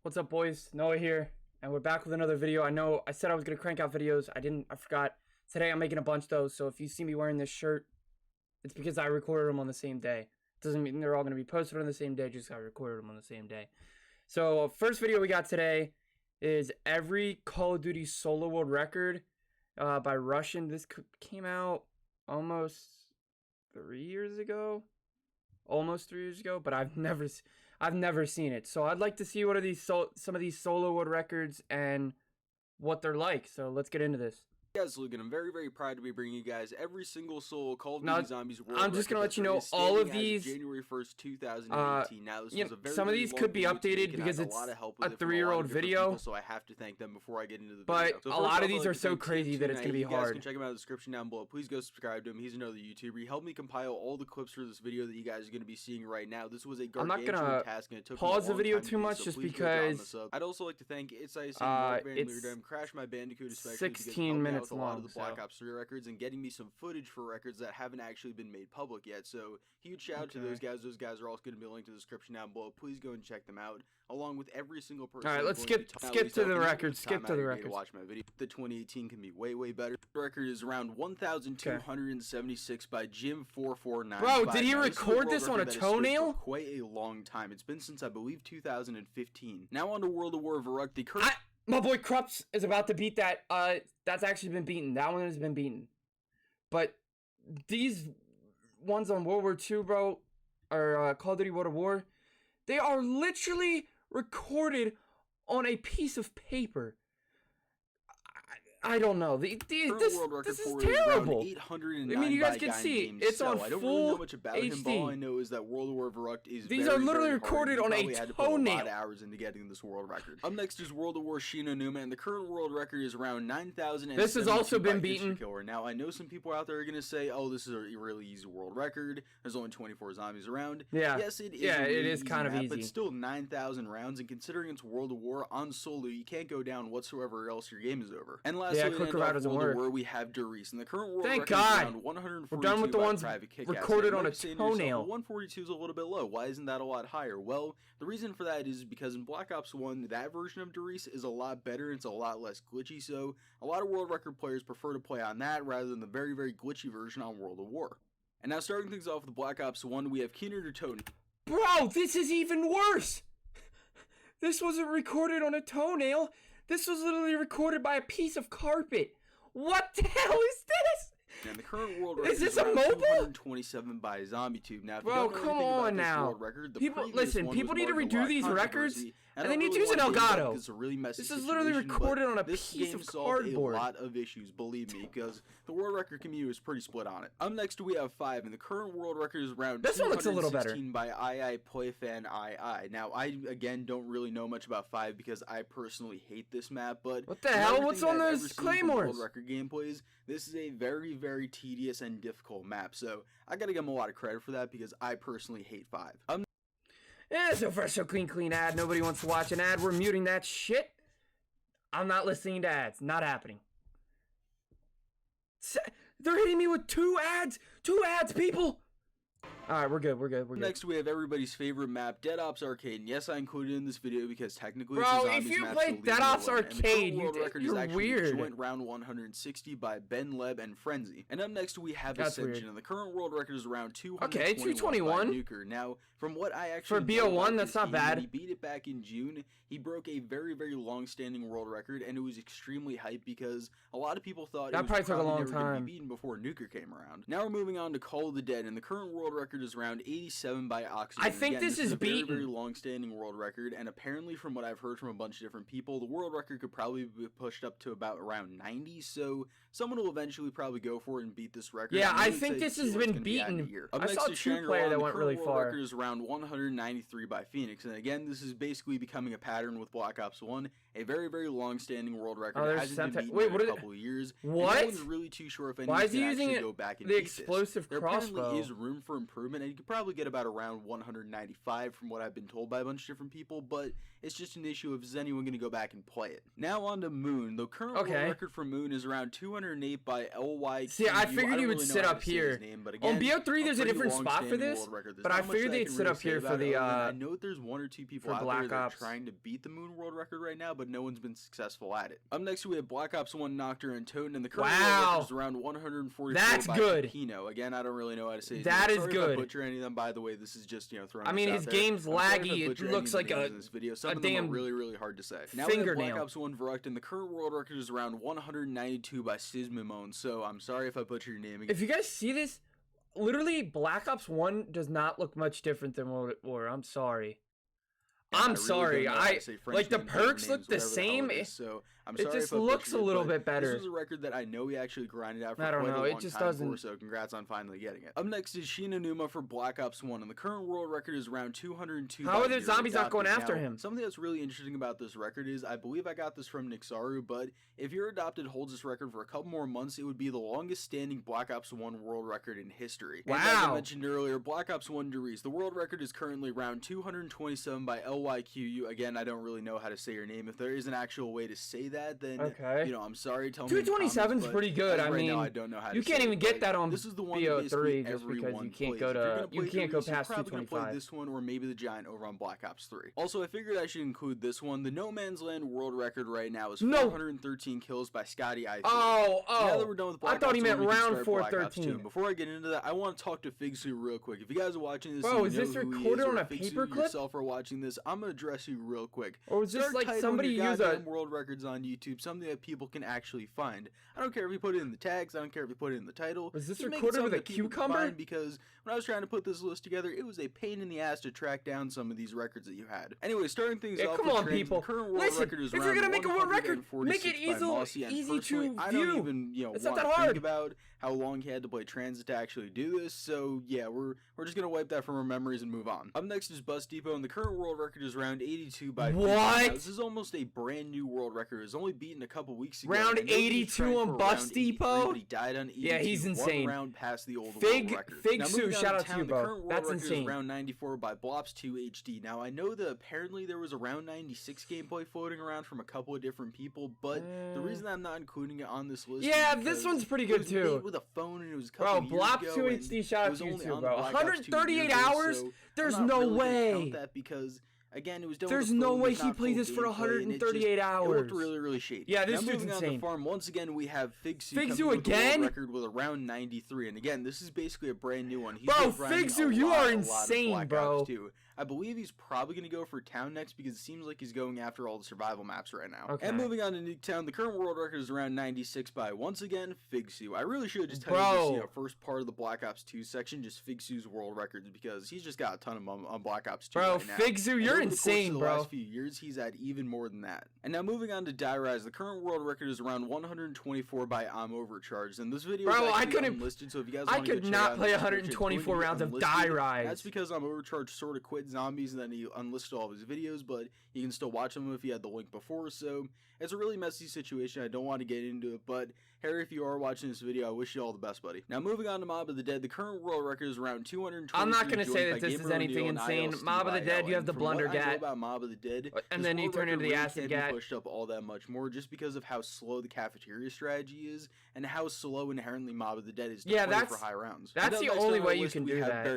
What's up, boys? Noah here, and we're back with another video. I know I said I was gonna crank out videos. I forgot. Today I'm making a bunch though, so if you see me wearing this shirt, it's because I recorded them on the same day. Doesn't mean they're all gonna be posted on the same day, just I recorded them on the same day. So, first video we got today is every Call of Duty solo world record by Russian. This came out almost 3 years ago. Almost 3 years ago, but I've never seen it. So I'd like to see what are these some of these solo world records and what they're like. So let's get into this. Hey guys, Logan, I'm very proud to be bringing you guys every single solo Call of Duty Zombies world I'm just gonna let you know all of these January 1st, 2018. Now this was a very some of these could be updated because it's a 3-year-old video, people, so I have to thank them before I get into the video. So a lot of these are so crazy that it's gonna be hard. You guys can check him out in the description down below. Please go subscribe to him. He's another YouTuber. He helped me compile all the clips for this video that you guys are gonna be seeing right now. This was a gargantuan task, and it took pause the video too much just because I'd also like to thank It's Crash My Bandicoot, especially 16 minutes long. A lot of the so. Black Ops 3 records and getting me some footage for records that haven't actually been made public yet. So huge shout out to those guys. Those guys are also going to be linked in the description down below. Please go and check them out, along with every single person. All right, let's skip to the records. Skip to the records. Watch my video. The 2018 can be way better. The record is around 1,276 by Jim4495. Bro, did he record this on a toenail? For quite a long time. It's been since I believe 2015. Now on to World of War Varuk. The current My boy Krups is about to beat that. That's actually been beaten. That one has been beaten. But these ones on World War II, bro, or Call of Duty World War, they are literally recorded on a piece of paper. I don't know. This is terrible. I mean, you guys can see it's on I don't full really know much about HD. Him, but all I know is that World War Varuk is These are literally recorded on a toenail. Had to put a lot of hours into getting this world record. Up next is World of War Shinonuma, and the current world record is around 9,000. This has also been beaten. Now I know some people out there are gonna say, "Oh, this is a really easy world record. There's only 24 zombies around." Yeah. Yes, it is. Yeah, it is kind of easy, but still 9,000 rounds. And considering it's World of War on solo, you can't go down whatsoever, else your game is over. And lastly, where we have Darius, and the current world record is around 142. We're done with the ones recorded on a toenail. 142 is a little bit low. Why isn't that a lot higher? Well, the reason for that is because in Black Ops 1, that version of Darius is a lot better. It's a lot less glitchy, so a lot of world record players prefer to play on that rather than the very glitchy version on World of War. And now starting things off with Black Ops 1, we have Keener to Tony. Bro, this is even worse! This wasn't recorded on a toenail. This was literally recorded by a piece of carpet. What the hell is this? And the current world record is this a mobile? 227 by ZombieTube. Now, if you don't know come on now. Record, people need to redo these records, and they need to use an Elgato. This is literally recorded on a piece of cardboard. A lot of issues, believe me, because the world record community is pretty split on it. Up next, we have 5, and the current world record is around this one looks a little better. By Playfan II. Now, I again don't really know much about 5 because I personally hate this map, but what the hell? What's on those claymores? World record gameplays. This is a very tedious and difficult map, so I gotta give him a lot of credit for that because I personally hate 5. Yeah, so fresh, so clean ad. Nobody wants to watch an ad. We're muting that shit. I'm not listening to ads. Not happening. They're hitting me with 2 ads. 2 ads, people. Alright, we're good. Next, we have everybody's favorite map, Dead Ops Arcade. And yes, I included it in this video because technically bro, it's a zombies if you map, play Dead Ops Arcade, you're weird. Went round 160 by Ben Leb and Frenzy. And up next, we have Ascension, and the current world record is around 221 by Nuker. Now, from what I actually for BO1, that's not bad. He beat it back in June. He broke a very long-standing world record, and it was extremely hyped because a lot of people thought that it was probably took a long never time to be beaten before Nuker came around. Now we're moving on to Call of the Dead, and the current world record is around 87 by Oxygen. I think this is beaten. Very long-standing world record, and apparently from what I've heard from a bunch of different people, the world record could probably be pushed up to about around 90, so someone will eventually probably go for it and beat this record. Yeah, I think this has been beaten. I saw 2 player that went really far. The current record is around 193 by Phoenix, and again, this is basically becoming a pattern with Black Ops 1, a very long-standing world record. It hasn't been beaten in a couple of years. What? No one's really too sure if anyone Why is he can using actually go back and the beat explosive this. crossbow? There apparently is room for improvement. improvement, and you could probably get about around 195 from what I've been told by a bunch of different people, but it's just an issue of is anyone going to go back and play it. Now on to Moon. The current world record for Moon is around 208 by LYQ. See, I figured you would sit up here. On BO3 there's a different spot for this, but I figured they'd sit up here for the I know there's one or two people out Black there that are Ops trying to beat the Moon world record right now, but no one's been successful at it. Up next we have Black Ops 1 Nocturne and Toten, and the current world record is around 144 That's by good. Pino. Again, I don't really know how to say his that name. is Sorry good. If I butcher any of them, by the way. This is just, you know, throwing I mean, his game's laggy. It looks like a damn really hard to say. Now we have Black Ops 1 Verrückt, and the current world record is around 192 by Sismimon. So I'm sorry if I butchered your name again. If you guys see this, literally Black Ops 1 does not look much different than World at War. I'm sorry. I'm sorry. Like the perks look the same. So I'm sorry, it just looks a little bit better. This was a record that I know he actually grinded out for I don't quite know. a long It just time doesn't. for, so congrats on finally getting it. Up next is Shinonuma for Black Ops 1, and the current world record is around 202. How are the zombies not going after now, him? Something that's really interesting about this record is I believe I got this from Nixaru, but if Your Adopted holds this record for a couple more months, it would be the longest standing Black Ops 1 world record in history. Wow. And as I mentioned earlier, Black Ops 1 Derice, the world record is currently around 227 by LYQ. Again, I don't really know how to say your name. If there is an actual way to say that, then you know, I'm sorry. Tell me. 227 is pretty good. I mean, I don't know how you can't even get that on this is the one BO3 just because you can't go to past 225. Play this one or maybe the Giant over on Black Ops 3. Also, I figured I should include this one. The No Man's Land world record right now is 413 kills by Scotty I3. Now that we're done with Black I thought Ops he meant 1, round 413. Before I get into that, I want to talk to Figsu real quick. If you guys are watching this, bro, is this recorded on a paperclip? Yourself are watching this, I'm gonna address you real quick. Or is this like somebody use a world records on YouTube, something that people can actually find. I don't care if you put it in the tags. I don't care if you put it in the title. Was this recorded with a cucumber? Because when I was trying to put this list together, it was a pain in the ass to track down some of these records that you had. Anyway, starting things off. Come on, people. Listen, if you're gonna make a world record, make it easy to view. I don't even, want to think about how long he had to play Transit to actually do this. So yeah, we're just gonna wipe that from our memories and move on. Up next is Bus Depot, and the current world record is round 82 by. What? This is almost a brand new world record. It was only beaten a couple weeks ago. Round 82 on Bus Depot. He died on 82. Yeah, he's insane. One round past the old world record. Figsu, shout out to you, bro. That's insane. Is round 94 by Blops 2 HD. Now I know that apparently there was a round 96 gameplay floating around from a couple of different people, but the reason I'm not including it on this list. Yeah, this one's pretty good too. With a phone, and it was a couple years Blops ago, 2 HD, shout out to you too, bro. 138 ago, hours? So There's no way. Count that because. Again, it was done There's no way he played this for 138 hours. It looked really shady. Yeah, this dude's insane. insane. On the farm, once again, we have Figsu again? Record with around 93, and again, this is basically a brand new one. Bro, Figsu, you are insane, bro. I believe he's probably going to go for Town next because it seems like he's going after all the survival maps right now. Okay. And moving on to Nuketown, the current world record is around 96 by, once again, Figsu. I really should just tell you this, first part of the Black Ops 2 section, just Figsu's world records, because he's just got a ton of them on Black Ops 2 right now. Figsu, you're insane, bro. The last few years, he's had even more than that. And now moving on to Die Rise, the current world record is around 124 by I'm Overcharged. And this video is actually unlisted, so if you guys want to I could not play 124 rounds of Die Rise. That's because I'm Overcharged sort of quit zombies and then he unlisted all of his videos, but you can still watch them if you had the link before, so it's a really messy situation. I don't want to get into it, but Harry, if you are watching this video, I wish you all the best, buddy. Now moving on to Mob of the Dead, the current world record is around 220. I'm not going to say that this is anything insane. Mob of the Dead, you have the Blunder Gat. About Mob of the Dead, and then you turn into the Acid Gat. Pushed up all that much more just because of how slow the cafeteria strategy is and how slow inherently Mob of the Dead is to play for high rounds. That's the only way you can do that.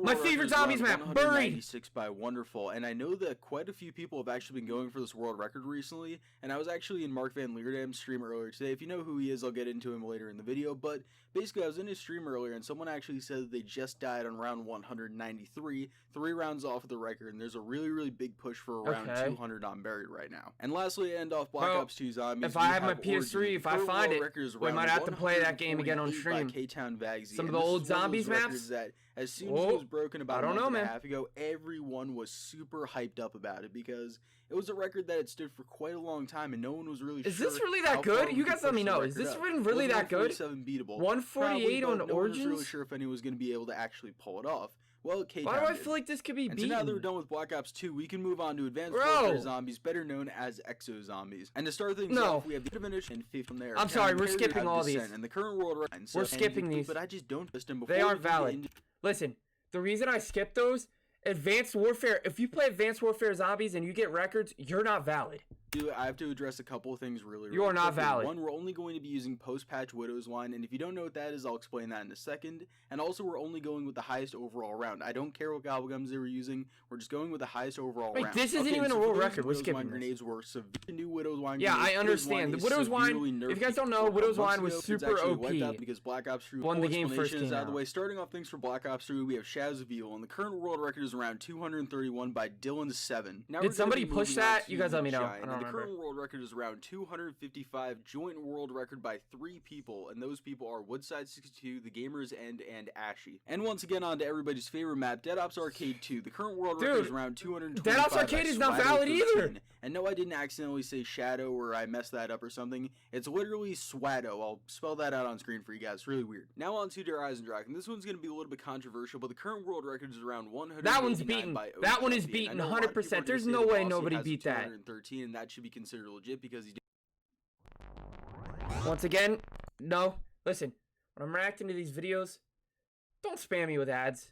My favorite zombies map, Buried. 96 by Wonderful, and I know that quite a few people have actually been going for this world record recently, and I was actually in Mark Van Leerdam's stream earlier today. If you know who he is, I'll get into him later in the video, but basically I was in his stream earlier and someone actually said that they just died on round 193, 3 rounds off of the record, and there's a really big push for around 200 on Buried right now. And lastly, end off Black Ops 2 Zombies. If I have my PS3, if I find it, we might have to play that game again on stream. Some of the old Zombies maps? That as soon as it was broken about a month and a half ago, everyone was super hyped up about it because it was a record that had stood for quite a long time and no one was really sure. Is this really that good? You guys let me know. Is this really that good? 148 on Origins? No one was really sure if anyone was going to be able to actually pull it off. Well, why do I feel like this could be beaten? So now that we're done with Black Ops 2, we can move on to Advanced Warfare Zombies, better known as Exo Zombies. And to start things off, we have the Divination and 50 from there. I'm sorry, we're skipping all these. And the current world we're skipping these. But I just don't list them before. They aren't valid. Listen, the reason I skipped those, Advanced Warfare, if you play Advanced Warfare Zombies and you get records, you're not valid. I have to address a couple of things really You are not quickly. valid. One, we're only going to be using post-patch Widow's Wine, and if you don't know what that is, I'll explain that in a second. And also, we're only going with the highest overall round. I don't care what gobblegums they were using. We're just going with the highest overall Wait, round. this isn't even a world record. We're skipping this. Grenades were severe new Widow's Wine. Yeah, grenades. I understand. The Widow's Wine, if you guys don't know, Widow's Wine was super OP. Because Black Ops 3 won the game first is came out of the out. way. Starting off things for Black Ops 3, we have Shadows of Evil, and the current world record is around 231 by Dylan7. Now Did somebody push that? You guys let me know. I don't The remember. current world record is around 255, joint world record by 3 people, and those people are Woodside62, The Gamers End, and Ashy. And once again, on to everybody's favorite map, Dead Ops Arcade 2. The current world record is around 225. Dead Ops Arcade is not valid either. And no, I didn't accidentally say Shadow or I messed that up or something. It's literally Swado. I'll spell that out on screen for you guys. It's really weird. Now on to Der Eisendrache, and this one's going to be a little bit controversial, but the current world record is around 100. That one's beaten. That one is beaten 100%. There's no way nobody beat that. 213, and that should be considered legit because he did. Once again, no. Listen, when I'm reacting to these videos, don't spam me with ads.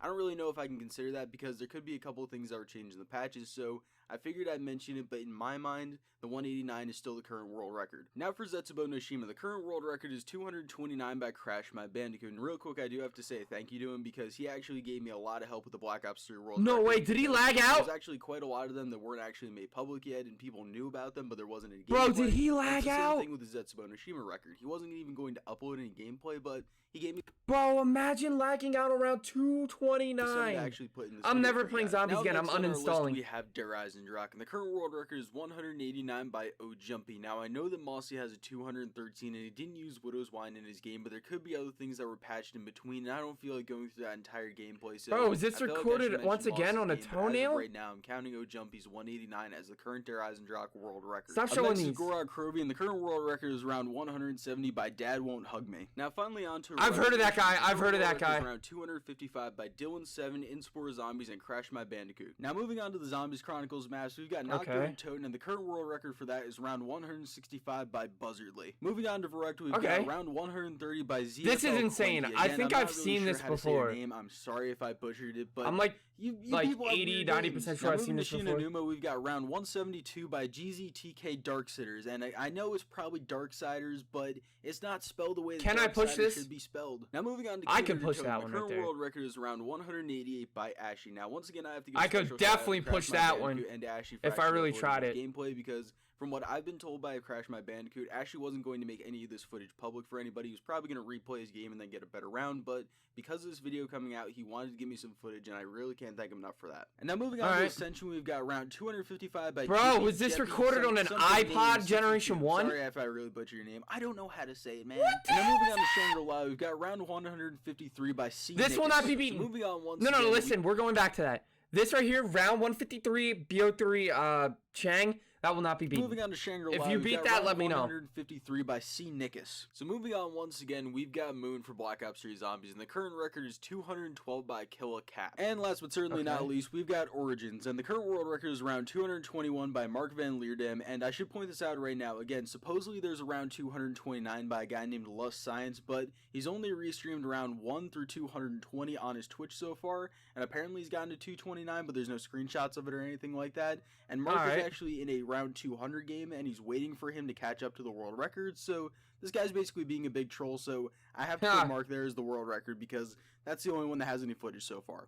I don't really know if I can consider that because there could be a couple of things that were changed in the patches, so I figured I'd mention it, but in my mind, the 189 is still the current world record. Now for Zetsubo Noshima, the current world record is 229 by Crash My Bandicoot, and real quick I do have to say thank you to him because he actually gave me a lot of help with the Black Ops 3 world record. No way, did he lag out? There's actually quite a lot of them that weren't actually made public yet, and people knew about them, but there wasn't any gameplay. Bro, did he lag It's the out? same thing with the Zetsubo Noshima record. He wasn't even going to upload any gameplay, but he gave me Bro, imagine lagging out around something to 229. actually put in this I'm video never for you playing guys. zombies Now again. I'm next on our list, uninstalling. we have Der Eisendrache, and the current world record is 189 by Ojumpy. Now I know that Mossy has a 213 and he didn't use Widow's Wine in his game, but there could be other things that were patched in between, and I don't feel like going through that entire gameplay. So Bro, is this I feel like I should recorded mention once again Mossy's on a game, but as of toenail? right now, I'm counting Ojumpy's 189 as the current Der Eisendrache world record. Stop Up showing next is these. Gorod Krovi, and the current world record is around 170 by Dad Won't Hug Me. Now finally on to I've heard of that guy. the I've heard of current that world record is guy. around 255 by Dylan7, Inspore Zombies, and Crash My Bandicoot. Now moving on to the Zombies Chronicles maps, we've got Not Good Okay. and Toten, and the current world record for that is around 165 by Buzzardly. Moving on to Verrecta, we've Okay. got around 130 by ZFL. This is insane. Quinty. I Again, think I'm I've not really seen sure this how to say your before. name. I'm sorry if I butchered it, but I'm like, you like people have 80, weird 90% names. sure Now I've seen moving this to before. Shinonuma, we've got round 172 by GZTK Darksitters, and I know it's probably Darksiders, but it's not spelled the way that Can I push Darksiders this? should be spelled. Now moving on to I can Kinder push Totem, that the one right current there. world record is around 188 by Ashy. Now once again, I have to give I a could special shout out to definitely Crash push My that Bandicoot one and Ashy for if I actually really uploading tried this it. gameplay, because from what I've been told by Crash My Bandicoot, Ashley wasn't going to make any of this footage public for anybody. He was probably going to replay his game and then get a better round, but because of this video coming out, he wanted to give me some footage, and I really can't thank him enough for that. And now moving on to Alright. Ascension, we've got round 255 by Bro, Jimmy was this Jeppy, recorded on an something iPod named Generation 62. 1? Sorry if I really butcher your name. I don't know how to say it, man. What the And now moving hell on to Shangri-La, we've got round 153 by C. This will not be beaten. So moving on once No, again, we- listen, we're going back to that. This right here, round 153, BO3, Chang, that will not be beaten. Moving on to Shangri-La, If you we've beat got that, round let me know. 153 by C. Nickus. So moving on once again, we've got Moon for Black Ops 3 Zombies, and the current record is 212 by Kill a Cat. And last but certainly not Okay. least, we've got Origins, and the current world record is around 221 by Mark Van Leerdam, and I should point this out right now. Again, supposedly there's around 229 by a guy named Lust Science, but he's only restreamed around 1 through 220 on his Twitch so far, and apparently he's gotten to 229, but there's no screenshots of it or anything like that. And Mark Alright. is actually in a round 200 game, and he's waiting for him to catch up to the world record, so this guy's basically being a big troll, so I have to Ha. put Mark there as the world record because that's the only one that has any footage so far.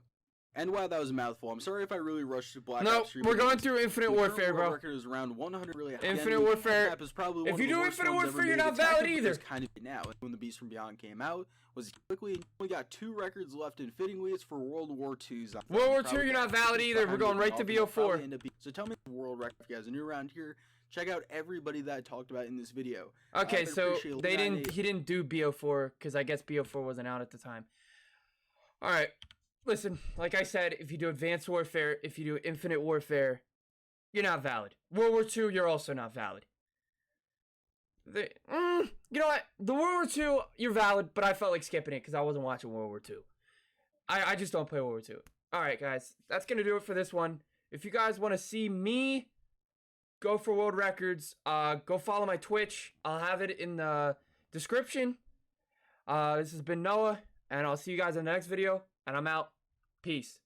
And wow, that was a mouthful. I'm sorry if I really rushed to Black No, Ops 3. we're but going through Infinite the current Warfare, world bro. record is around 100. Really, Infinite again, Warfare- Map is probably if one you of the do worst Infinite ones Warfare, ever you're made. not It's valid technically either. just kind of now. When the Beast from Beyond came out, was quickly and only got 2 records left, and fittingly, it's for World War II. World War II, you're not valid either. We're going right to BO4. So tell me the world record, if you guys are new around here. Check out everybody that I talked about in this video. Okay, I'd so appreciate they that. didn't. He didn't do BO4 because I guess BO4 wasn't out at the time. All right, listen. Like I said, if you do Advanced Warfare, if you do Infinite Warfare, you're not valid. World War II, you're also not valid. You know what? The World War II, you're valid, but I felt like skipping it because I wasn't watching World War II. I just don't play World War II. All right, guys, that's gonna do it for this one. If you guys want to see me go for world records, go follow my Twitch. I'll have it in the description. This has been Noah. And I'll see you guys in the next video. And I'm out. Peace.